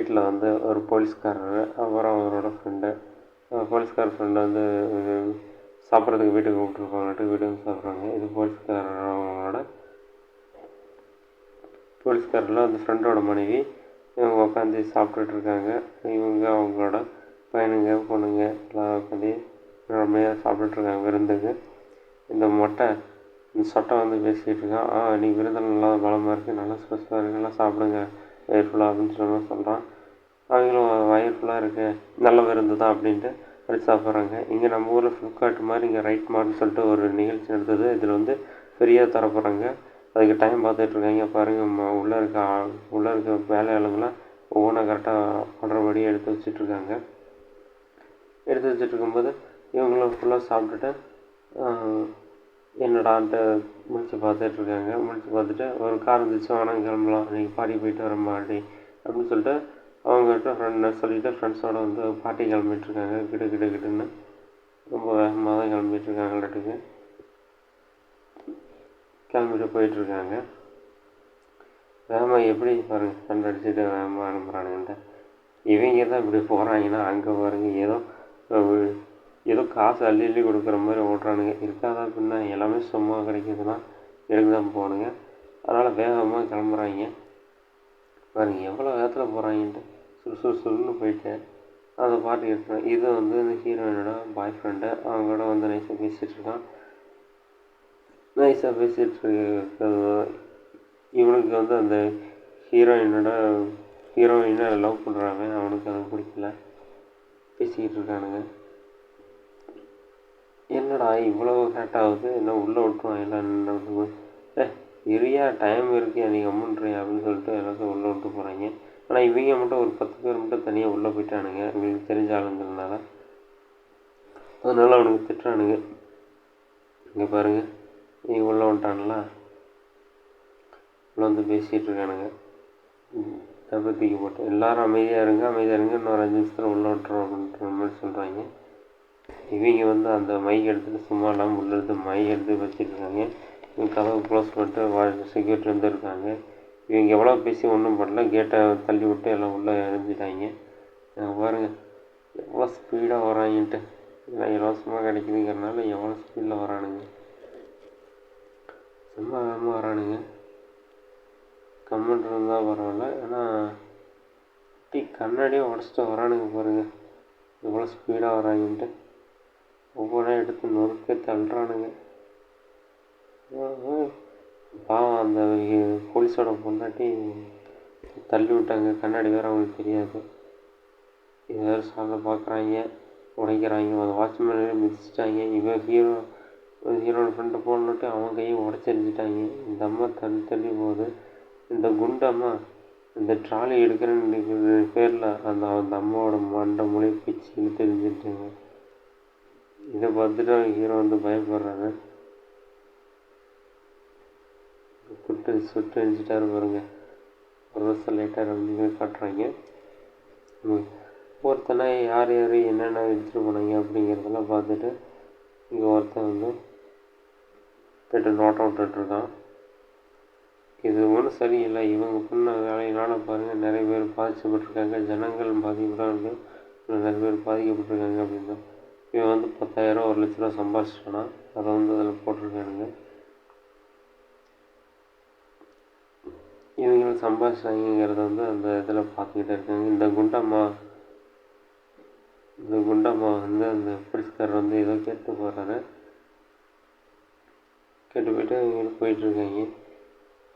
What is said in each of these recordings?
வீட்டில் வந்து ஒரு போலீஸ்காரர், அப்புறம் அவரோட ஃப்ரெண்டு. போலீஸ்கார ஃப்ரெண்டு வந்து சாப்பிட்றதுக்கு வீட்டுக்கு கூப்பிட்ருப்பாங்கட்டு வீட்டுக்கு வந்து சாப்பிட்றாங்க. இது போலீஸ்காரில் அந்த ஃப்ரெண்டோட மனைவி. இவங்க உட்காந்து சாப்பிட்டுட்ருக்காங்க. இவங்க அவங்களோட பையனுங்க பொண்ணுங்க எல்லாம் உட்காந்து ரம்மையாக சாப்பிட்டுட்ருக்காங்க விருந்துக்கு. இந்த சொட்டை வந்து பேசிகிட்டு இருக்கான். நீ விருந்தில் நல்லா பலமாக இருக்குது, நல்லா ஸ்பெஷலாக இருக்குது, நல்லா சாப்பிடுங்க வயிறு ஃபுல்லாக அப்படின்னு சொல்கிறான். அவங்களும் வயிறு ஃபுல்லாக இருக்குது, நல்ல விருந்து தான் அப்படின்ட்டு அடித்து சாப்பிட்றாங்க. இங்கே நம்ம ஊரில் ஃப்ளிப்கார்ட் மாதிரி இங்கே ரைட் மார்ட்னு சொல்லிட்டு ஒரு நிகழ்ச்சி நடந்தது. இதில் வந்து ஃப்ரீயாக தரப்போகிறாங்க. அதுக்கு டைம் பார்த்துட்ருக்காங்க. பாருங்கள், உள்ளே இருக்க வேலையாளுங்களாம் ஒவ்வொன்றா கரெக்டாக ஆர்டர் படி எடுத்து வச்சிட்ருக்காங்க. எடுத்து வச்சிட்ருக்கும்போது இவங்களும் ஃபுல்லாக சாப்பிட்டுட்டு என்னடான்ட்டு முடிச்சு பார்த்துட்ருக்காங்க. முடிச்சு பார்த்துட்டு ஒரு கார் இருந்துச்சு, ஆனால் கிளம்பலாம், நீங்கள் பாட்டி போயிட்டு வர மாட்டி அப்படின்னு சொல்லிட்டு அவங்ககிட்ட சொல்லிவிட்டு ஃப்ரெண்ட்ஸோடு வந்து பாட்டி கிளம்பிட்டுருக்காங்க. கிட்டுன்னு ரொம்ப வேகமாக தான் கிளம்பிட்டுருக்காங்களாட்டுக்கு. கிளம்பிட்டு போயிட்டுருக்காங்க. வேகமாக எப்படி பாருங்கள், சண்டை அடிச்சுட்டு வேகமாக அனுப்புகிறானுங்கன்ட்டு. இவங்க தான் இப்படி போகிறாங்கன்னா அங்கே பாருங்கள் ஏதோ காசு அள்ளி கொடுக்குற மாதிரி ஓட்டுறானுங்க. இருக்காதா பின்னா எல்லாமே சும்மா கிடைக்கிதுன்னா எடுக்க தான் போகணுங்க. அதனால் வேகமாக கிளம்புறாங்க. பாருங்கள் எவ்வளோ வேகத்தில் போகிறாங்கன்ட்டு. சுறுன்னு போயிட்டு அதை பாட்டு எடுத்துகிறேன். இது வந்து இந்த ஹீரோயினோட பாய் ஃப்ரெண்டு. அவங்களோட வந்து நைஸாக பேசிகிட்ருக்கான். நைஸாக பேசிகிட்டு இவனுக்கு வந்து அந்த ஹீரோயினை லவ் பண்ணுறாங்க. அவனுக்கு அது பிடிக்கல. பேசிக்கிட்டு இருக்கானுங்க. என்னடா இவ்வளோ ஹேட் ஆகுது, என்ன உள்ளே விட்டுருவான் எல்லாம் இருயா டைம் இருக்கியா நீ கம்முன்றியா அப்படின்னு சொல்லிட்டு எல்லாத்தையும் உள்ளே விட்டு போகிறாங்க. ஆனால் இவங்க மட்டும் ஒரு 10 பேர் மட்டும் தனியாக உள்ளே போயிட்டானுங்க. இவங்களுக்கு தெரிஞ்ச ஆளுங்கிறதுனால. அதனால அவனுக்கு திட்டுறானுங்க. இங்கே பாருங்கள், நீ உள்ளே வந்துட்டானுங்களா, உள்ளே வந்து பேசிகிட்டு இருக்கானுங்க. தூக்கி போட்டு எல்லாரும் அமைதியாக இருங்க, இன்னொரு 5 நிமிஷத்தில் உள்ளே விட்டுறோம் அப்படின்ற மாதிரி சொல்கிறாங்க. இவங்க வந்து அந்த மைக் எடுத்துகிட்டு சும்மா இல்லாமல் உள்ளே எடுத்து மைக் எடுத்து வச்சுருக்காங்க. இவங்க கதவை க்ளோஸ் பண்ணிட்டு செக்யூரிட்டி வந்து இருக்காங்க. இவங்க எவ்வளோ பேசி ஒன்றும் பண்ணல. கேட்டை தள்ளி விட்டு எல்லாம் உள்ளே இறஞ்சிட்டாங்க. பாருங்கள் எவ்வளோ ஸ்பீடாக வராங்கன்ட்டு. எல்லாம் இலவசமாக கிடைக்குதுங்கிறனால எவ்வளோ ஸ்பீடில் வரானுங்க, ரொம்ப வேகமாக வரானுங்க. கம்மெண்ட் இருந்தால் பரவாயில்ல, ஆனால் கண்ணாடியே உடச்சிட்டு வரானுங்க. பாருங்கள் எவ்வளோ ஸ்பீடாக வராங்கன்ட்டு. ஒவ்வொன்றா எடுத்து நொறுக்க தள்ளுறானுங்க. பாவம் அந்த போலீஸோட பொண்டாட்டி தள்ளி விட்டாங்க. கண்ணாடி வேறு அவங்களுக்கு தெரியாது. இது வேறு சாலை பார்க்குறாங்க, உடைக்கிறாங்க. அந்த வாட்ச்மேனே மிதிச்சிட்டாங்க. இவன் ஹீரோட ஃப்ரெண்டு போடணுட்டு அவன் கையை உடச்செறிஞ்சிட்டாங்க. இந்த அம்மா தள்ளி போகுது. இந்த குண்டம்மா இந்த ட்ராலி எடுக்கிறேன்னு பேரில் அந்த அம்மாவோட மண்டை மொழி பிச்சுன்னு தெரிஞ்சுட்டுங்க. இதை பார்த்துட்டு ஹீரோ வந்து பயப்படுறாங்க. சுட்டு அழிச்சிட்டாரு பாருங்க. ஒரு வருஷம் லேட்டாக அப்படின்னு காட்டுறாங்க. ஒருத்தனை யார் என்னென்ன எடுத்துகிட்டு போனாங்க அப்படிங்கிறதெல்லாம் பார்த்துட்டு இங்கே ஒருத்தன் வந்து போய்ட்டு நோட்டம் விட்டுட்ருக்கான். இது ஒன்றும் சரியில்லை. இவங்க பண்ண வேலையினால் பாருங்கள் நிறைய பேர் பாதிக்கப்பட்டிருக்காங்க. ஜனங்கள் பாதிக்கப்படாது, நிறைய பேர் பாதிக்கப்பட்டிருக்காங்க அப்படின்னா. இவன் வந்து 10,000 1 லட்ச ரூபா சம்பாதிச்சிட்டானா, அதை வந்து அதில் போட்டிருக்கானுங்க. இவங்களும் சம்பாதிச்சாங்கிறத வந்து அந்த இதில் பார்த்துக்கிட்டே இருக்காங்க. இந்த குண்டம்மா வந்து அந்த போலீஸ்காரர் வந்து ஏதோ கேட்டு போகிறாரு. கேட்டு போயிட்டு இவங்களுக்கு போயிட்டுருக்காங்க.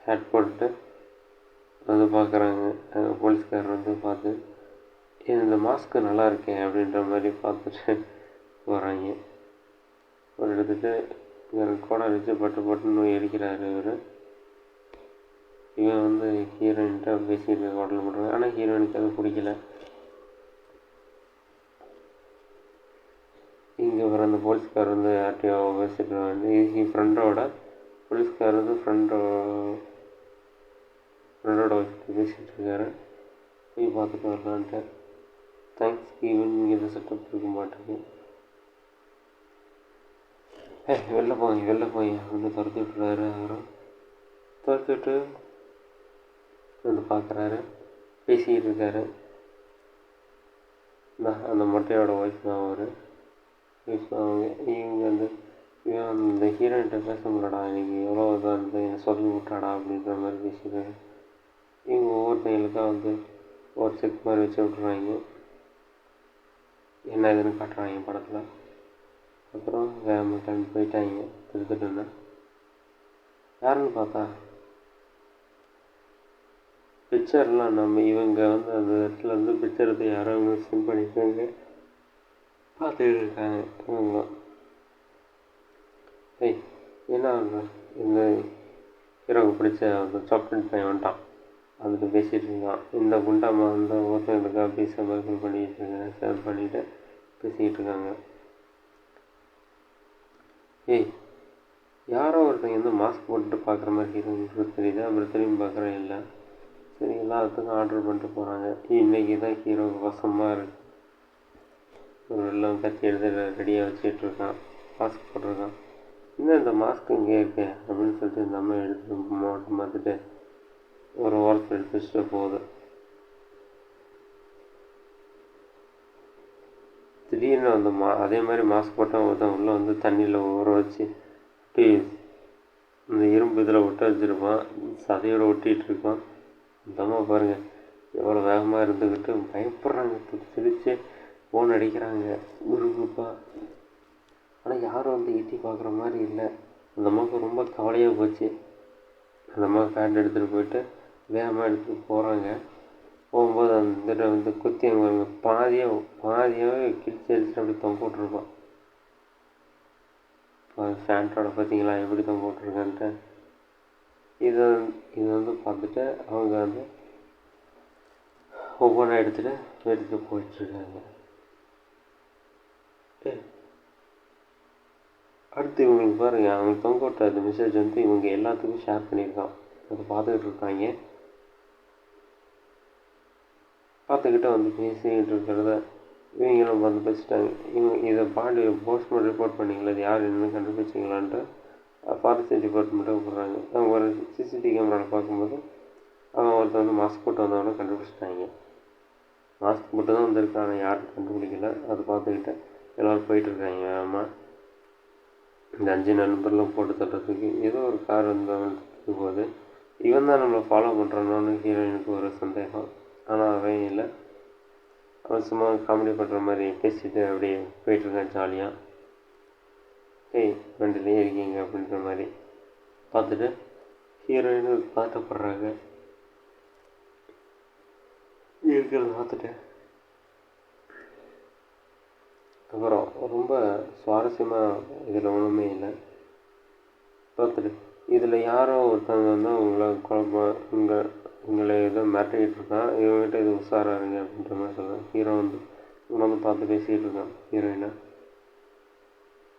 ஹேட் போட்டுட்டு வந்து பார்க்குறாங்க. போலீஸ்காரர் வந்து பார்த்து இந்த மாஸ்க்கு நல்லா இருக்கேன் அப்படின்ற மாதிரி பார்த்துட்டு போகிறாங்க. ஒரு எடுத்துகிட்டு இங்கே கோடை வச்சு பட்டுன்னு எரிக்கிறாரு இவர். இவன் வந்து ஹீரோயின்கிட்ட பேசிட்டு ஹோட்டலில் போட்டுருவாங்க. ஆனால் ஹீரோயினுக்கு அது பிடிக்கல. இங்கே வர அந்த போலீஸ்கார் வந்து யார்ட்டையோ பேசிட்டு வந்து ஃப்ரெண்டோட போலீஸ்கார் வந்து ஃப்ரெண்டோட வச்சு பேசிகிட்டு இருக்காரு. போய் பார்த்துட்டு வரலான்ட்டு. தேங்க்ஸ் கிவிங் இங்கே செட்டப் இருக்க மாட்டேங்குது. வெளில போய் வந்து துரத்தி விட்டுறாரு. அவரும் துரத்தி விட்டு வந்து பார்க்குறாரு, பேசிக்கிட்டு இருக்காரு. அந்த மொட்டையோட ஒய்ஃப் தான் அவர். அவங்க இவங்க வந்து இவன் இந்த ஹீரோயின்கிட்ட பேச முடியலடா, இன்னைக்கு எவ்வளோ இதாக இருந்து என்னை சொல்லி விட்டாடா அப்படின்ற மாதிரி பேசிடுறாங்க. இவங்க ஒவ்வொருத்தங்களுக்கா வந்து ஒரு செக் மாதிரி வச்சு விட்ருவாங்க, என்ன இதுன்னு காட்டுறாங்க படத்தில். அப்புறம் வேகமாக கிளம்பி போயிட்டாங்க திருத்துட்டுன்னு. யாருன்னு பார்த்தா பிக்சர்லாம் நம்ம இவங்க வந்து அந்த இடத்துல வந்து பிக்சர் எடுத்து யாரோ மிஸ்ஸிங் பண்ணியிருக்காங்க, பார்த்துக்கிட்டு இருக்காங்க இவங்க. ஏய் என்ன இந்த ஹீரோவுக்கு பிடிச்ச அந்த சாக்லேட் பையன் வந்துட்டான், அதுக்கு பேசிகிட்டு இருக்கான். இந்த குண்டாமா வந்து ஒருத்தருக்கா பீஸை மாதிரி பண்ணிக்கிட்டு இருக்காங்க, ஷேர் பண்ணிவிட்டு பேசிக்கிட்டு இருக்காங்க. ஏய் யாரோ ஒருத்தங்க வந்து மாஸ்க் போட்டுட்டு பார்க்குற மாதிரி ஹீரோயினுக்கு தெரியுது. அப்புறம் திரும்பி பார்க்குறேன் இல்லை. சரி எல்லாத்துக்கும் ஆர்டர் பண்ணிட்டு போகிறாங்க. இன்றைக்கி தான் ஹீரோவுக்கு வசமாக இருக்குது. ஒரு எல்லாம் கத்தி எடுத்து ரெடியாக வச்சுட்டு இருக்கான், மாஸ்க் போட்டிருக்கான். இன்னும் இந்த மாஸ்க் இங்கே இருக்கு அப்படின்னு சொல்லிட்டு இந்த அம்மா எடுத்து மாட்டு மாற்றிட்டு ஒரு ஓரத்தில் எடுத்து வச்சுட்டு போகுது. திடீர்னு அந்த அதே மாதிரி மாஸ்க் போட்டால் ஒருத்தன் உள்ளே வந்து தண்ணியில் ஊற வச்சு ஒட்டி இந்த இரும்பு இதில் ஒட்ட வச்சுருப்பான், சதையோடு ஒட்டிகிட்டு இருப்பான். இந்த அம்மா பாருங்கள் எவ்வளோ வேகமாக இருந்துக்கிட்டு பயப்படுறாங்க, சிரித்து ஃபோன் அடிக்கிறாங்க குரூப்பாக. ஆனால் யாரும் வந்து எட்டி பார்க்குற மாதிரி இல்லை. அந்த அம்மாவுக்கு ரொம்ப கவலையாக போச்சு. அந்த அம்மா பேண்ட் எடுத்துகிட்டு போயிட்டு வேகமாக எடுத்துகிட்டு போகிறாங்க. போகும்போது அந்த இதில் வந்து குத்தி அங்கே பாதியாகவே கிழிச்சு அடிச்சுட்டு அப்படி தொங்க போட்டிருப்பான். ஃபேண்ட்டோட பார்த்தீங்களா எப்படி தொங்க போட்டிருக்கான்ட்டு. இது வந்து பார்த்துட்டு அவங்க வந்து ஒவ்வொன்றா எடுத்துகிட்டு போயிட்டுருக்காங்க. அடுத்து இவங்களுக்கு பாருங்கள், அவங்க தொங்க விட்ட அந்த மெசேஜ் வந்து இவங்க எல்லாத்துக்கும் ஷேர் பண்ணியிருக்கான். அதை பார்த்துக்கிட்டு இருக்காங்க. பார்த்துக்கிட்ட வந்து பேசிக்கிட்டு இருக்கிறத இவங்களும் வந்து பேசிட்டாங்க. இதை பாடி போஸ்ட்மார்ட்டம் ரிப்போர்ட் பண்ணிங்களா, இது யார் என்னன்னு கண்டுபிடிச்சிங்களான்ட்டு ஃபாரஸ்ட் டிபார்ட்மெண்ட்டை கூப்பிட்றாங்க. அவங்க ஒரு சிசிடிவி கேமராவில் பார்க்கும்போது அவன் ஒருத்தர் வந்து மாஸ்க் போட்டு வந்தவனை கண்டுபிடிச்சிட்டாங்க. மாஸ்க் போட்டு தான் வந்திருக்காங்க, யாரும் கண்டுபிடிக்கல. அதை பார்த்துக்கிட்டு எல்லோரும் போயிட்டுருக்காங்க வேகமாக. இந்த 5 நண்பர்களும் போட்டு தட்டுறதுக்கு ஏதோ ஒரு கார் வந்து அவன் போகுது. இவன் தான் நம்மளை ஃபாலோ பண்ணுறானோன்னு ஹீரோயினுக்கு ஒரு சந்தேகம். ஆனால் அவன் இல்லை, அவன் சும்மா காமெடி பண்ணுற மாதிரி பேசிட்டு அப்படியே போயிட்டுருக்கான் ஜாலியாக. ஏய் வண்டிலேயே இருக்கீங்க அப்படின்ற மாதிரி பார்த்துட்டு ஹீரோயினு பதட்டப்படுறாங்க. இருக்கிறத பார்த்துட்டு அப்புறம் ரொம்ப சுவாரஸ்யமாக இதில் ஒன்றுமே இல்லை. பார்த்துட்டு இதில் யாரோ ஒருத்தவங்க வந்து உங்களை ஏதோ மிரட்டிக்கிட்டு இருக்கான், இவங்ககிட்ட இது உஷாராக இருங்க அப்படின்ற மாதிரி சொல்கிறேன். ஹீரோ வந்து உணர்ந்து பார்த்து பேசிகிட்டு இருக்கான் ஹீரோயினை.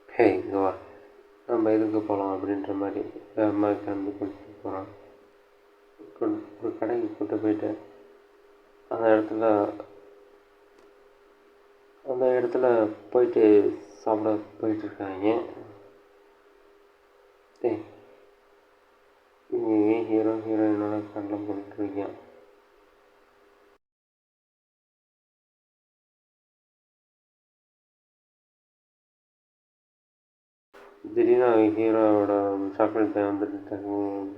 ஹே இங்கே வா, நம்ம இதுக்கு போகலாம் அப்படின்ற மாதிரி வேகமாக கிளம்பி கொண்டு போகிறான். ஒரு கடைக்கு கூட்டு போயிட்டு அந்த இடத்துல போயிட்டு சாப்பிட போயிட்டுருக்காங்க. ஏன் ஹீரோயினோட கண்ணில் போட்டுருக்கீங்க. திடீர்னு ஹீரோவோட சாக்லேட் பையன் வந்துட்டு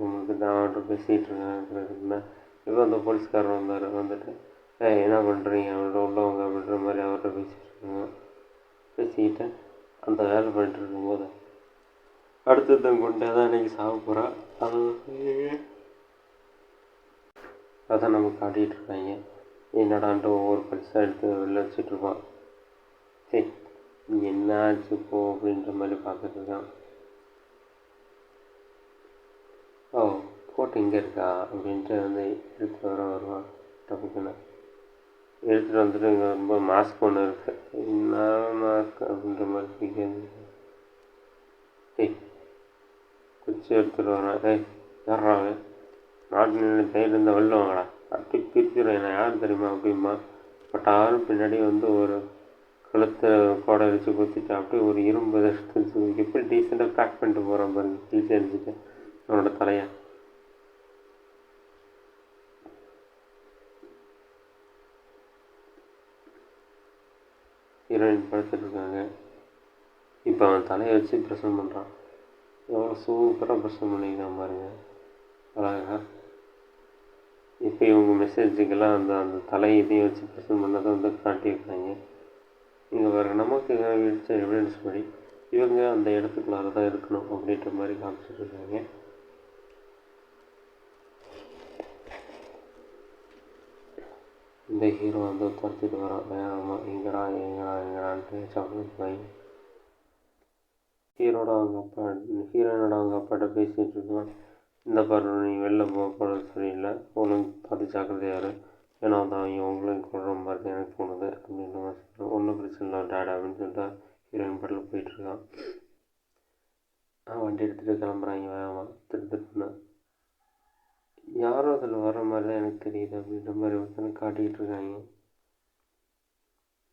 உங்களுக்கு நான் பேசிகிட்டு இருக்கேன். இப்போ அந்த போலீஸ்காரர் வந்துட்டு என்ன பண்ணுறீங்க அவரோட உள்ளவங்க அப்படின்ற மாதிரி அவர்கிட்ட பேசிகிட்டு இருக்காங்க. பேசிக்கிட்டு அந்த வேலை பண்ணிட்டு இருக்கும்போது அடுத்தது கொண்டே தான் இன்றைக்கி சாப்பிட போகிறா. அதான் நமக்கு காட்டிகிட்டு இருக்காங்க. என்னடான்ட்டு ஒவ்வொரு பரிசாக எடுத்து வெளில வச்சுட்ருப்பான். சரி என்ன ஆச்சு போ அப்படின்ற மாதிரி பார்த்துட்டு இருக்கான். ஓ கோட் இங்கே இருக்கா அப்படின்ட்டு வந்து எடுத்து வருவான். டப்புக்குன்னு எடுத்துகிட்டு வந்துட்டு இங்கே ரொம்ப மாஸ்க் ஒன்று இருக்குது, என்ன மாஸ்க் அப்படின்ற மாதிரி கேட்குது. குச்சி எடுத்துகிட்டு வரேன். யாராவே நாட்டு நின்று தைரியம் இருந்தால் வெளில வாங்கடா, அப்படி பிரிச்சுடுறேன், நான் யார் தெரியுமா அப்படிமா. பட் ஆறும் பின்னாடி வந்து ஒரு கழுத்தை கோடை வச்சு குத்திட்டு அப்படியே ஒரு இரும்பு எடுத்து எப்படி டீசெண்டாக பேக் பண்ணிட்டு போகிறான் பாருங்க, கிழிச்சு அடிச்சுட்டு அவனோட தலையை. ஹீரோயின் படுத்துட்ருக்காங்க. இப்போ அவன் தலையை வச்சு பிரசவம் பண்ணுறான். எவ்வளோ சூப்பராக பிரசவம் பண்ணிக்கிறான் பாருங்க, அழகா. இப்போ இவங்க மெசேஜுக்கெல்லாம் அந்த தலையை இதையும் வச்சு பிரசவம் பண்ணதை காட்டியிருக்காங்க. இங்கே பாருங்க, நமக்கு கிடைச்ச எவிடன்ஸ் படி இவங்க அந்த இடத்துக்குள்ளார தான் இருக்கணும் அப்படின்ற மாதிரி காமிச்சிட்ருக்காங்க. இந்த ஹீரோ துரத்திட்டு வரான் வேகமாக, எங்கடான்ட்டு சாக்லேட் வாங்கி. ஹீரோயினோட அவங்க அப்பாட்ட பேசிகிட்டு இருக்கான். இந்த பாரு, நீ வெளில போகிறது சரியில்லை, ஒன்றும் பார்த்து ஜாக்கிரதையாரு, ஏன்னா தான் அவங்க உங்களையும் கொள்கிற மாதிரி எனக்கு தோணுது அப்படின்ற மாதிரி சொல்கிறான். ஒன்றும் பிரச்சனை இல்லை டேட் அப்படின்னு சொல்லிட்டு ஹீரோயின் பாட்டில் போயிட்டுருக்கான். வண்டி எடுத்துகிட்டு கிளம்புறாங்க வேகமாக. திருட்டுன்னு யாரும் அதில் வர மாதிரி தான் எனக்கு தெரியுது அப்படின்ற மாதிரி ஒருத்தனை காட்டிக்கிட்டு இருக்காங்க.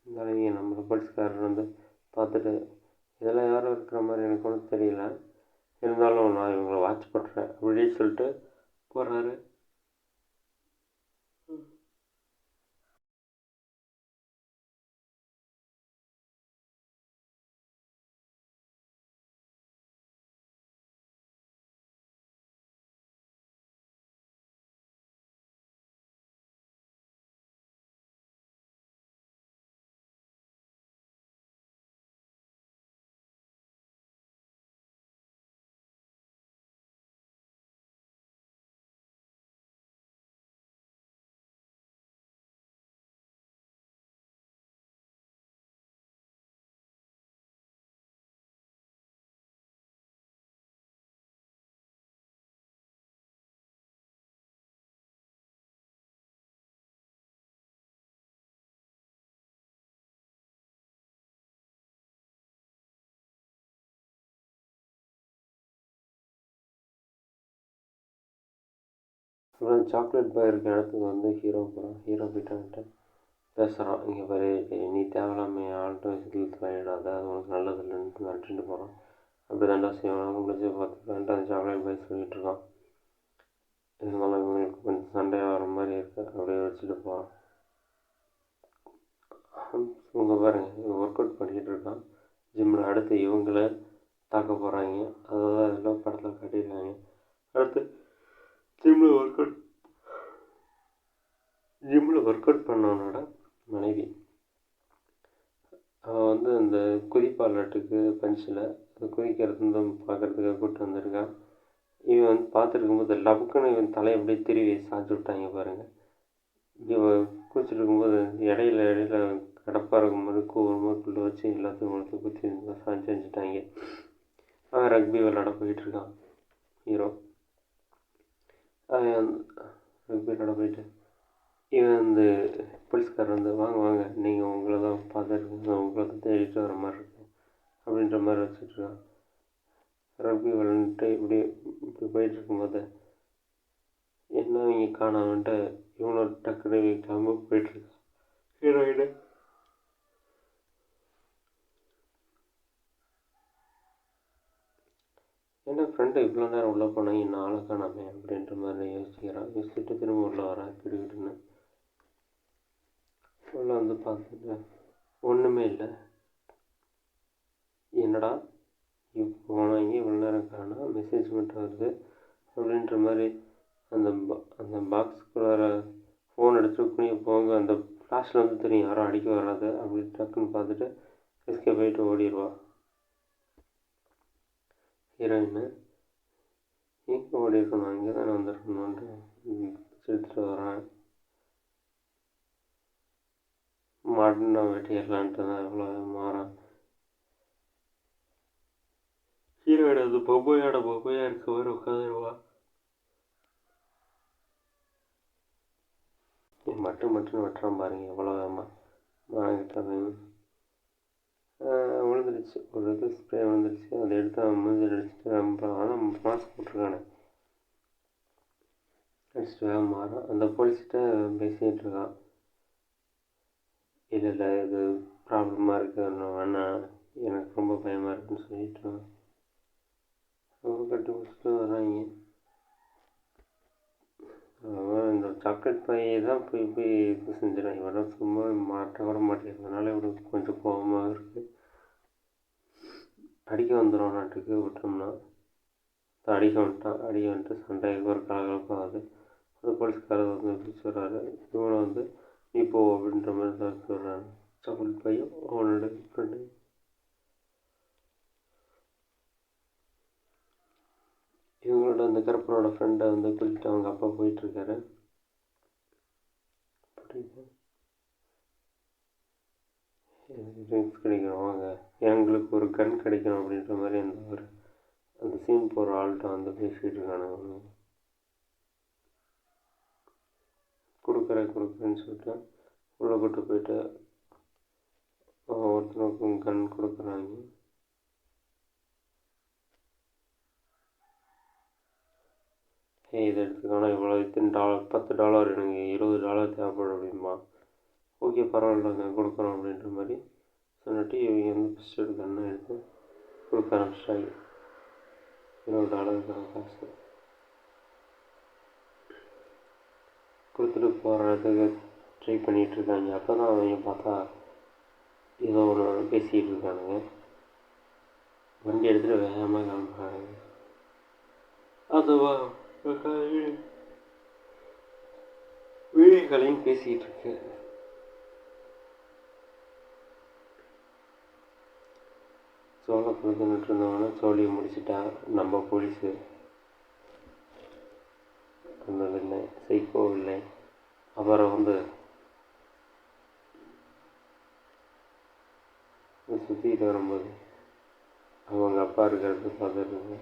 இருந்தாலும் நம்மளை போலீஸ்காரர் பார்த்துட்டு இதெல்லாம் யாரும் இருக்கிற மாதிரி எனக்கு ஒன்றும் தெரியல, இருந்தாலும் நான் இவங்களை வாட்ச் பண்ணுறேன் அப்படின்னு சொல்லிட்டு போகிறாரு. அப்புறம் சாக்லேட் பாய் இருக்க இடத்துக்கு ஹீரோ போகிறான். ஹீரோ போயிட்டான்ட்டு பேசுகிறான். இங்கே பாரு, நீ தேவையில்லாம ஆள்கிட்ட விஷயத்தில் தலையிடாத, அது உனக்கு நல்லது இல்லைன்னு மிரட்டிட்டு போகிறான். அப்படி தாண்டா செய்வான், முடிஞ்சு பார்த்துக்கலான்ட்டு அந்த சாக்லேட் பாய் சொல்லிகிட்டு இருக்கான். இருந்தாலும் இவங்களுக்கு கொஞ்சம் சண்டையாக வர மாதிரி இருக்குது, அப்படியே வச்சுட்டு போகிறான். இவங்க பாருங்க, இவன் ஒர்க் அவுட் பண்ணிக்கிட்டு இருக்கான் ஜிம்மில். அடுத்து இவங்கள தாக்க போகிறாங்க. அதாவது அதெல்லாம் படத்தில் காட்டியிருக்காங்க. அடுத்து ஜிம்மில் ஒர்க் அவுட் பண்ணவனோட மனைவி அவன் அந்த குதிப்பாலாட்டுக்கு பஞ்சில் அது குதிக்கிறது பார்க்குறதுக்காக கூப்பிட்டு வந்திருக்கான். இவன் பார்த்துருக்கும்போது லபுக்குன்னு இவன் தலையை அப்படியே திருவி சாய்ச்சி விட்டாங்க பாருங்கள். இவன் குதிச்சுட்டு இருக்கும்போது இடையில கடப்பாக இருக்கும்போது கூவரமாக வச்சு எல்லாத்தையும் உனக்கு குத்தி சாய்ச்சிட்டாங்க. அவன் ரக்பி விளையாட போயிட்டுருக்கான் ஹீரோ. அவன் ரக்பி விளையாட போயிட்டு இவன் போலீஸ்காரர் வாங்க நீங்கள் உங்களை தான் பார்த்துருக்கீங்க, உங்களை தான் தேடிட்டு வர மாதிரி இருக்கு அப்படின்ற மாதிரி வச்சுட்ருக்கான். ரக்பி விளையாண்டுட்டு இப்படி போயிட்டுருக்கும்போது என்ன இவங்க காணாமன்ட்டு இவனோட டக்குனு கிளம்ப போயிட்டுருக்கான் ஹீரோயினு. ஏன்னா ஃப்ரெண்டு இவ்வளோ நேரம் உள்ளே போனால் என்ன ஆளை காணாமே அப்படின்ற மாதிரி யோசிச்சுட்டு திரும்ப உள்ளே வரான் கிடுக்கிட்டுன்னு. உள்ளே பார்த்துட்டு ஒன்றுமே இல்லை. என்னடா இப்போ போனாங்க, இவ்வளோ நேரம் காணோம், மெசேஜ் மட்டும் வருது அப்படின்ற மாதிரி அந்த பாக்ஸுக்குள்ளார ஃபோன் எடுத்துகிட்டு குனிய போங்க. அந்த ஃப்ளாஷில் தெரியும் யாரும் அடிக்க வராது அப்படி டக்குன்னு பார்த்துட்டு எஸ்கேப் போயிட்டு ஓடிடுவா ஹீரோயின்னு. எங்கே ஓடி இருக்கணும், இங்கே தானே வந்திருக்கணுன்ட்டு எடுத்துகிட்டு வரேன். மாட்டினா வெட்டிடலான்ட்டு தான் எவ்வளோ மாறான். ஹீரோயிட பொம்மையாக இருக்க மாதிரி உட்காந்துருவா. மட்டும் வெட்டுறான் பாருங்க எவ்வளோ வேகமாக. விழுந்துடுச்சு, ஒரு ஸ்ப்ரே விழுந்துடுச்சு. அதை எடுத்து அவன் மூஞ்சில் அடிச்சுட்டு ஆனால் மாஸ்க் போட்டிருக்கானே அடிச்சுட்டு வேக மாறான். அந்த போலீஸ்கிட்ட பேசிகிட்டு இருக்கான். இல்லை இது ப்ராப்ளமாக இருக்குது, வேணாம், எனக்கு ரொம்ப பயமாக இருக்குன்னு சொல்லிட்டு அவங்க கட்டி முடிச்சுட்டு வராங்க. அவன் இந்த சாக்லேட் பையை தான் போய் போய் இது செஞ்சிடான். இவெல்லாம் சும்மா மாட்ட கூட மாட்டேங்கிறதுனால இவனுக்கு கொஞ்சம் கோபமாக இருக்குது. அடிக்க வந்துடும் நாட்டுக்கு விட்டோம்னா. அடிக்க வந்துட்டு சண்டைக்கு ஒரு கலகலப்பாகுது. அந்த போலீஸ்காரர் வந்து எப்படி சொல்கிறாரு, இவனை வந்து நீ போ அப்படின்ற மாதிரி தான் சொல்கிறாங்க. சாக்லேட் பையன் அவனோட ஃப்ரெண்டு. இவங்களோட அந்த கருப்பனோட ஃப்ரெண்டை வந்து கூட்டிகிட்டு அவங்க அப்பா போயிட்டுருக்காரு. ட்ரிங்க்ஸ் கிடைக்கணும் வாங்க, எங்களுக்கு ஒரு கன் கிடைக்கணும் அப்படின்ற மாதிரி அந்த சீன் போகிற ஆள்கிட்ட வந்து பேசிகிட்டு இருக்கானுங்க. கொடுக்குறேன்னு சொல்லிட்டு உள்ளே கூட்டு போயிட்டு ஒருத்தனுக்கும் கன் கொடுக்குறாங்க. இதை எடுத்துக்கோனா இவ்வளோ $10 எனக்கு $20 தேவைப்படும் அப்படின்பா. ஓகே பரவாயில்லங்க கொடுக்குறோம் அப்படின்ற மாதிரி சொல்லிட்டு இவங்க வந்து ஃபஸ்ட்டு கன்னை எடுத்து கொடுக்க ஆரம்பிச்சிட்டாங்க. $20 காசு கொடுத்துட்டு போகிறதுக்கு ட்ரை பண்ணிகிட்ருக்காங்க. அப்போ தான் அவங்க பார்த்தா ஏதோ ஒன்று பேசிகிட்டு இருக்கானுங்க. வண்டி எடுத்துகிட்டு வேகமாக கிளம்புறாங்க. அதுவா வீடியோக்களையும் பேசிகிட்டு இருக்கு. சோளத்தில் தின்னுட்டு இருந்தவன சோழியை முடிச்சுட்டா நம்ம போலீஸு. அந்த இல்லை சைக்கோ இல்லை. அப்புறம் வந்து சுற்றிட்டு வரும்போது அவங்க அப்பா இருக்கிறது பார்த்துருங்க.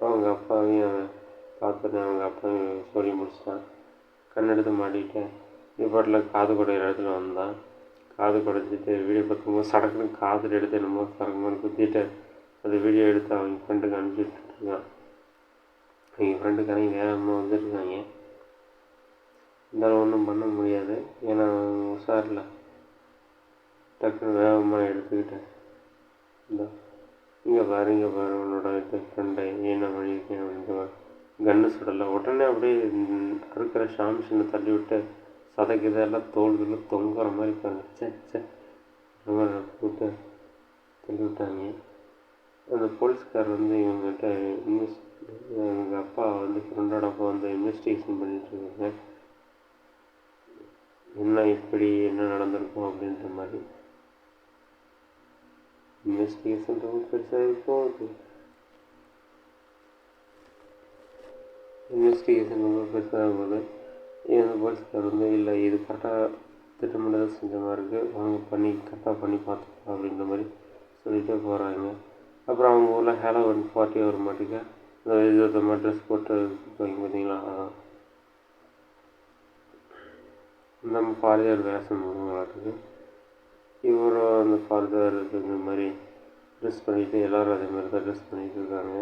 அவங்க அப்பாவையும் பார்த்துட்டு அவங்க அப்பாவையும் சொல்லி முடிச்சிட்டான். கண்ணெடுத்து மாட்டிக்கிட்டேன். இப்பாட்டில் காது குடையிற இடத்துல வந்தான். காது குடைச்சிட்டு வீடியோ பார்க்கும்போது சடக்குன்னு காதில் எடுத்து என்னமோ சடங்குன்னு குத்திட்டு அந்த வீடியோ எடுத்து அவங்க ஃப்ரெண்டுக்கு அனுப்பிச்சுட்ருக்கான். அவங்க ஃப்ரெண்டுக்காரங்க வேகமாக வந்துட்டுருக்காங்க. இருந்தாலும் ஒன்றும் பண்ண முடியாது, ஏன்னா உஷாரில் டக்குன்னு வேகமாக எடுத்துக்கிட்டேன். இங்கே பாரு உன்னோட ஃப்ரெண்டை என்ன பண்ணியிருக்கேன் அப்படின்ற கன்று சுடலை. உடனே அப்படியே இருக்கிற ஷாம்ஷனை தள்ளி விட்டு சதைக்குதெல்லாம் தோல்கள் தொங்குற மாதிரி இருக்காங்க. இந்த மாதிரி போட்டு தள்ளி விட்டாங்க. அந்த போலீஸ்கார் வந்து இவங்ககிட்ட எங்கள் அப்பா வந்து ஃப்ரெண்டோட அப்பா வந்து இன்வெஸ்டிகேஷன் பண்ணிகிட்ருக்காங்க, என்ன நடந்திருக்கும் அப்படின்ற மாதிரி. இன்வெஸ்டிகேஷன் ரொம்ப பெருசாக போகுது. இந்த போலீஸ்கார் வந்து இல்லை இது கரெக்டாக திட்டமிட்டதாக செஞ்ச மாதிரி இருக்குது, வாங்க கரெக்டாக பண்ணி பார்த்துக்கலாம் அப்படின்ற மாதிரி சொல்லிகிட்டே போகிறாங்க. அப்புறம் அவங்க ஊரில் ஹாலோவீன் பார்ட்டி வர மாட்டேங்க. இந்த மாதிரி ட்ரெஸ் போட்டு வைங்க பார்த்தீங்களா, அதான் நம்ம ஃபாரினர் வேஷம் விளாட்டுக்கு. இவரும் அந்த ஃபாரினர் இந்த மாதிரி ட்ரெஸ் பண்ணிவிட்டு எல்லோரும் அதே மாதிரி தான் ட்ரெஸ் பண்ணிகிட்டு இருக்காங்க.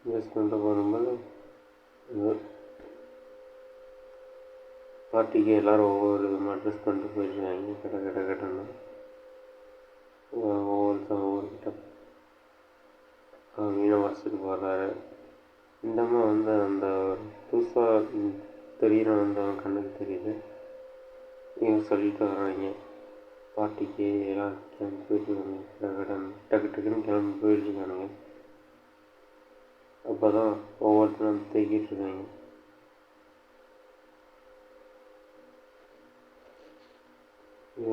ட்ரெஸ் பண்ணிட்டு போகும்போது பார்ட்டிக்கு எல்லோரும் ஒவ்வொரு விதமாக ட்ரெஸ் பண்ணிட்டு போயிருக்காங்க. கட்டணும் ஒவ்வொருக்கிட்ட மீனை வச்சுட்டு போடுறாரு. இந்தம்மா வந்து அந்த புதுசாக தெரிகிற வந்து அவன் கண்ணுக்கு தெரியுது. இவங்க சொல்லிட்டு வர்றாங்க பார்ட்டிக்கு எல்லாம் கிளம்பி போயிட்டுருக்காங்க. டக்குன்னு கிளம்பி போயிட்டுருக்கானுங்க. அப்போ தான் ஒவ்வொருத்தரும் தேக்கிட்டு இருக்காங்க.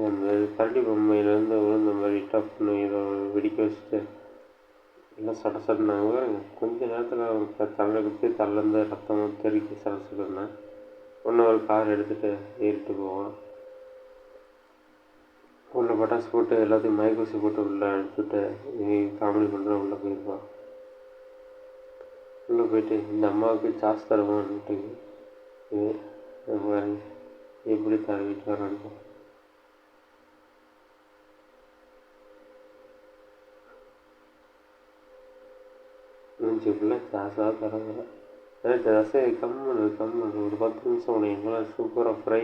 அந்த கரடி பொம்மையிலேருந்து விழுந்த மாதிரி டப்புன்னு இதை வெடிக்க வச்சுட்டு எல்லாம் சடனாங்க. கொஞ்ச நேரத்தில் தலை குத்தி தலைலேருந்து ரத்தமாக தெறிக்கி சடசுடுனேன். ஒரு கார் எடுத்துகிட்டு ஏறிட்டு போவான். உள்ள பட்டாசு போட்டு எல்லாத்தையும் மயக்கூசி போட்டு உள்ளே எடுத்துட்டு காமெடி பண்ணுற உள்ளே போயிருப்பான். உள்ளே போயிட்டு இந்த அம்மாவுக்கு சாஸ் தருவான்ட்டு எப்படி தரவிட்டு வரான்னு மூஞ்சி ஃபுல்லாக சாஸாக தரவில்லை. ரசை கம்மனு ஒரு 10 நிமிஷம் உனக்கு எங்கெல்லாம் சூப்பராக ஃப்ரை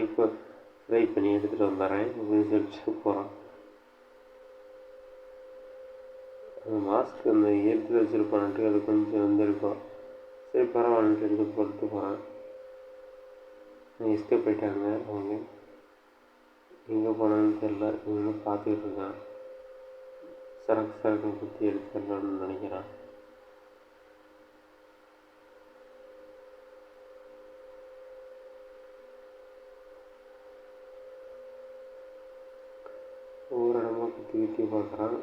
பண்ணி எடுத்துகிட்டு வந்துடுறேன் அப்படின்னு சொல்லிட்டு போகிறான். அந்த மாஸ்க் அந்த ஏற்றி வச்சுருப்பான்ட்டு அது கொஞ்சம் வந்துருக்கும். சரி பரவாயில்லன்ட்டு எடுத்து போட்டு போகிறான். எஸ்கேப் போயிட்டாங்க அவங்க. எங்கே போனான்னு தெரில. இவனும் பார்த்துக்கிட்டு இருக்கான். சரக்குன்னு குத்தி எடுத்துடலான்னு நினைக்கிறான். ஒவ்வொரு இடமா குத்தி பார்க்குறான்.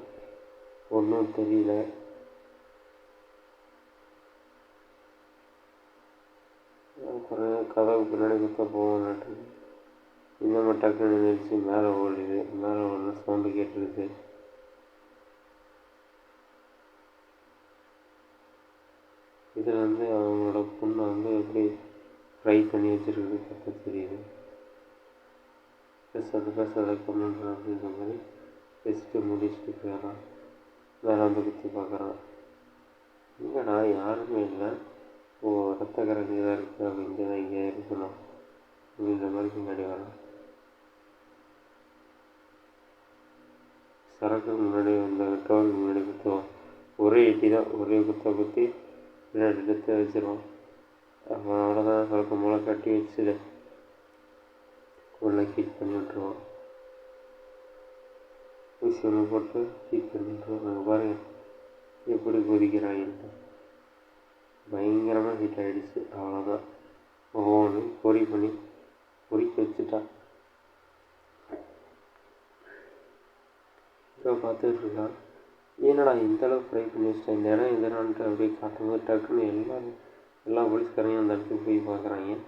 ஒன்றும் தெரியல. அப்புறம் கதவு பின்னாடி குத்த போகணுன்ட்டு இன்னும் டக்குன்னு நின்றுச்சு. மேலே ஓடுன சவுண்டு கேட்டுருது. இதில் வந்து அவங்களோட பொண்ணை வந்து எப்படி ஃப்ரை பண்ணி வச்சுருக்குது பார்த்தா தெரியுது. பேசாத கமெண்ட் அப்படின்ற மாதிரி பேசிட்டு முடிச்சுட்டு போயிடறான். மேலே வந்து குத்தி பார்க்குறான். இல்லைடா யாருமே இல்லை. ரத்த கரண்டி தான் இருக்குது. அப்போ இங்கே தான் இங்கே இருக்கணும் அப்படின்ற மாதிரி பின்னாடி வரான். சரக்கு முன்னாடி வந்த டோல் முன்னாடி குத்துவான். ஒரே இட்டி தான். ஒரே குத்தி பின்னாடி எடுத்து வச்சிருவான். அப்போ அவ்வளோதான். சரக்கு மூளை கட்டி வச்சுது உள்ள ஹீட் பண்ணி விட்டுருவான். ஊசி ஒன்று போட்டு ஹீட் பண்ணி விட்டுருவான். அங்கே பாருங்க எப்படி கொதிக்கிறாங்கன்ட்டு. பயங்கரமாக ஹீட் ஆகிடுச்சு. அவ்வளோதான். ஒவ்வொன்று பொறிக்க வச்சுட்டான். இப்போ பார்த்துட்டு இருக்கான். ஏன்னடா இந்தளவு ஃப்ரை பண்ணி வச்சிட்டேன், இந்த இடம் எதனான்ட்டு அப்படியே காட்டும்போது டக்குன்னு எல்லா போலீஸ்காரையும் அந்த இடத்துக்கு போய் பார்க்குறாங்க.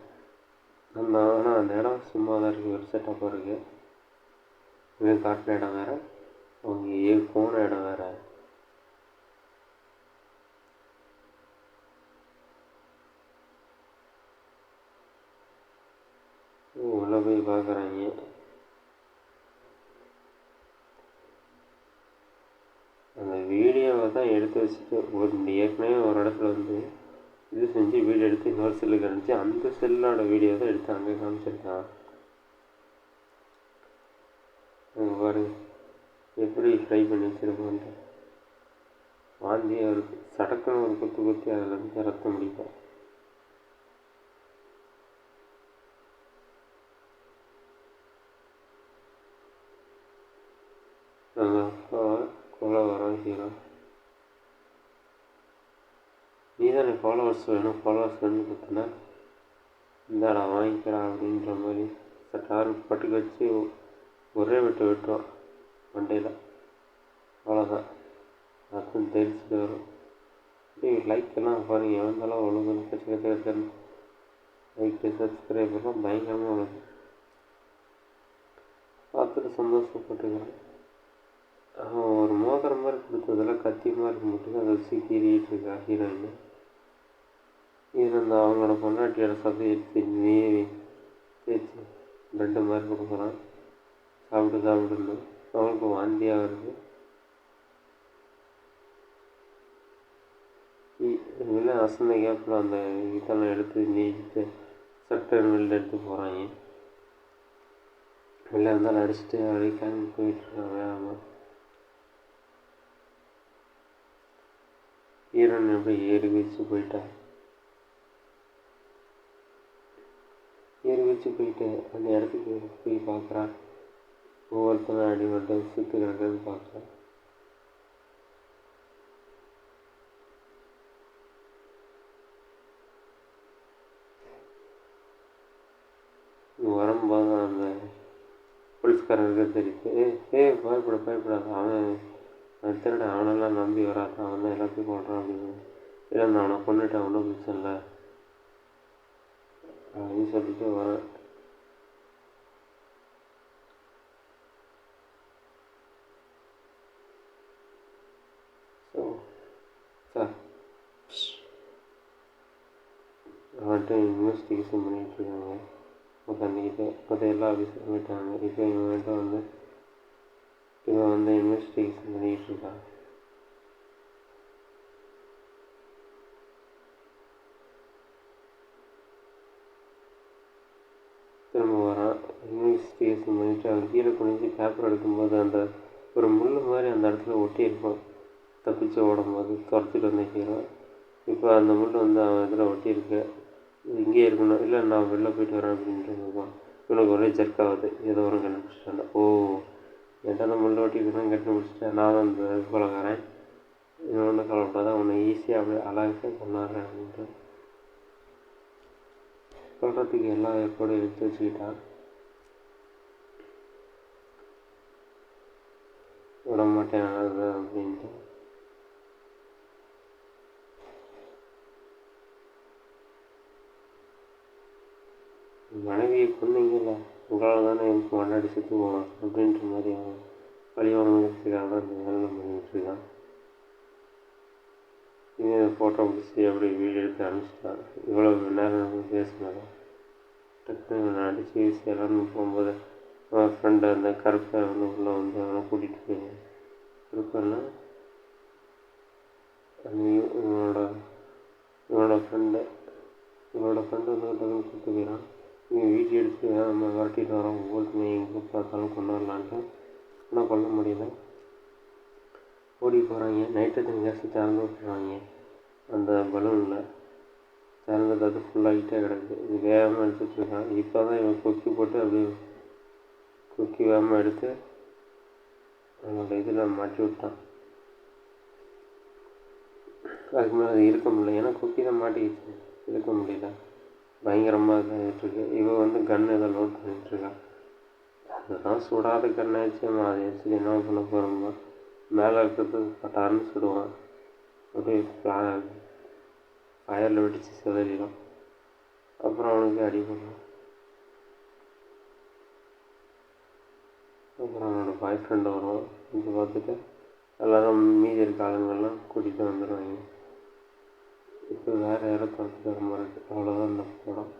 ஆனால் அந்த இடம் சும்மா தான் இருக்குது. ஒரு செட்டப்பாக இருக்குது. இவன் காட்டின இடம் வேறு, அவங்க போன இடம் வேறு. உள்ளே போய் பார்க்குறாங்க. அந்த வீடியோவை தான் எடுத்து வச்சுட்டு ஏற்கனவே ஒரு இடத்துல வந்து இது செஞ்சு வீடியோ எடுத்து இன்னொரு செல்லுக்கு அனுப்பிச்சு அந்த செல்லோட வீடியோ தான் எடுத்து அங்கே காமிச்சிருக்கான். அங்கே பாருங்க எப்படி ஃப்ரை பண்ணி வச்சுருக்கோன்ட்டு. வாந்தியாக இருக்குது. சடக்குன்னு ஒரு குத்தி அதில் இருந்து ரத்தம் முடிப்போம். ஹீரோ நீ தானே ஃபாலோவர்ஸ் வேணும் கொடுத்தனா இந்தாடா வாங்கிக்கடா அப்படின்ற மாதிரி பட்டுக்கு வச்சு ஒரே வெட்டுவான் மண்டையில். அவ்வளோதான். ரத்தம் தெரிச்சுட்டு வரும். லைக் எல்லாம் பாருங்கள் எவந்தாலும் ஒழுங்கு கச்சு லைக்கு சப்ஸ்கிரைபர்லாம் பயங்கரமாக உள்ளது. பார்த்துட்டு சந்தோஷப்பட்டுக்கிறேன். அவன் ஒரு மோதிரம் மாதிரி கொடுத்ததில் கத்தி மாதிரி மட்டும் அதை வச்சு கீறிட்டு இருக்கா ஹீரோயின். இது அந்த அவங்களோட பொண்டாட்டியோட சதை எடுத்து தேய்ச்சி பிரெட்டு மாதிரி கொடுக்குறான். சாப்பிடுன்னு அவனுக்கு வாந்தியாக வருது. இல்லை அசந்த கேப்பில் அந்த இதெல்லாம் எடுத்து நீட்டு சட்டை வெளில எடுத்து போகிறாங்க. வெளில இருந்தாலும் அடிச்சுட்டு அப்படியே கிளம்பி போயிட்டுருக்கான் வேகமாக. ஹீரோன் எப்படி ஏறி வச்சு போயிட்டு அந்த இடத்துக்கு போய் பார்க்குறான். ஒவ்வொருத்தரும் அடிபட்டு சுற்று கிடக்கிறது பார்க்குறான். வரும்போது அந்த போலீஸ்காரருக்கு தெரியுது. பயப்படாது அவன் திருட, அவனெல்லாம் நம்பி வராது, அவன் தான் எல்லாத்தையும் கொள்றான் அப்படின்னு. இல்லை நான் அவனை கொண்டுட்டேன், ஒன்றும் பிரச்சனை இல்லை அப்படின்னு சொல்லிட்டு வரேன். சார் அவன்கிட்ட இன்வெஸ்டிகேஷன் பண்ணிகிட்ருக்காங்க. மற்ற எல்லா ஆஃபீஸரும் போயிட்டாங்க. இப்போ இவன் வந்து இன்வெஸ்டிகேஷன் பண்ணிகிட்ருக்கான். திரும்ப வரான். இன்வெஸ்டிகேஷன் பண்ணிவிட்டு அவன் கீழே குனிஞ்சு பேப்பர் எடுக்கும்போது அந்த ஒரு முள் மாதிரி அந்த இடத்துல ஒட்டி இருப்பான். தப்பிச்சு ஓடும்போது துரத்துட்டு வந்த ஹீரோ இப்போ அந்த முள் வந்து அவன் இதில் ஒட்டியிருக்கு, இங்கேயே இருக்கணும், இல்லை நான் வெளில போயிட்டு வரேன் அப்படின்ட்டு இருப்பான். இவனுக்கு ஒரே ஜர்க் ஆகுது, ஏதோ ஒரு கண்டுபிடிச்சிட்டான். ஓ, என்கிட்ட அந்த முள் ஒட்டியிருக்குன்னு கண்டுபிடிச்சிட்டேன், நான் தான் அந்த கொலைகாரன், இவன் ஒன்றும் கவலைப்படாத, உன்னை ஈஸியாக அப்படியே அழகாக கொண்டாடுறேன் அப்படின்ட்டு சொல்கிறதுக்கு எல்லா ஏற்பாடும் எடுத்து வச்சுக்கிட்டான். விட மாட்டேன் அழகு அப்படின்ட்டு. மனைவியை கொன்னீங்கல்ல, உங்களால் தானே எனக்கு முன்னாடி செத்து போவான் அப்படின்ற மாதிரி அவன் பழி வாங்குறதுக்காக தான் இந்த வேலை பண்ணிகிட்ருக்கான். இவன் ஃபோட்டோ பிடிச்சி அப்படி வீடியோ எடுத்து அனுப்பிச்சிட்டான். இவ்வளோ நேரம் பேசினாலும் டக்குன்னு நான் அடித்து வீசி எல்லாரும் போகும்போது அவன் ஃப்ரெண்டு அந்த கருப்பை வந்து உள்ளே வந்து அவனை கூட்டிகிட்டு போயிடுவான். கருப்பைன்னா இவனோட ஃப்ரெண்டு வந்து டக்குன்னு கூப்பிட்டு போயிடான். இவன் வீட்டு எடுத்து நம்ம விரட்டிட்டு வரோம், ஒவ்வொருத்தமே எங்கே பார்த்தாலும் கொண்டு வரலான்ட்டு, ஆனால் கொல்ல முடியல. ஓடி போகிறாங்க. நைட்ரஜன் கேஸை திறந்து விட்டுறாங்க. அந்த பலூனில் திறந்தது அது ஃபுல்லாகிட்டே கிடக்குது. இது வேகமாக எடுத்துகிட்ருக்கான். இப்போ தான் இவன் கொக்கி போட்டு அப்படியே கொக்கி வேகமாக எடுத்து அவனோட இதில் மாட்டி விட்டான். அதுக்கு மேலே அது இருக்க முடியல, ஏன்னா கொக்கி தான் மாட்டிக்கிச்சு, இருக்க முடியல. பயங்கரமாக இதாகிட்டுருக்கு. இவன் வந்து கன் ஏதோ லோட் பண்ணிகிட்ருக்கான். அதுதான் சுடாத கண்ணாச்சுமா, அதை வச்சு என்ன பண்ண போகிறோம்மா, மேலே இருக்கிறது பட்டாருன்னு சுடுவான், அப்படியே ஃபயரில் வெடித்து சிதறிடும். அப்புறம் அவனுக்கு அடிபடும். அப்புறம் அவனோட பாய் ஃப்ரெண்டு வருவான். இது பார்த்துட்டு எல்லோரும் மீதி இருக்க ஆளுங்கள்லாம் கூட்டிகிட்டு வந்துடுவாங்க. இப்போ வேறு யாரும் துரத்துட்டு வர மாதிரி இருக்குது. அவ்வளோதான் இந்த படம்.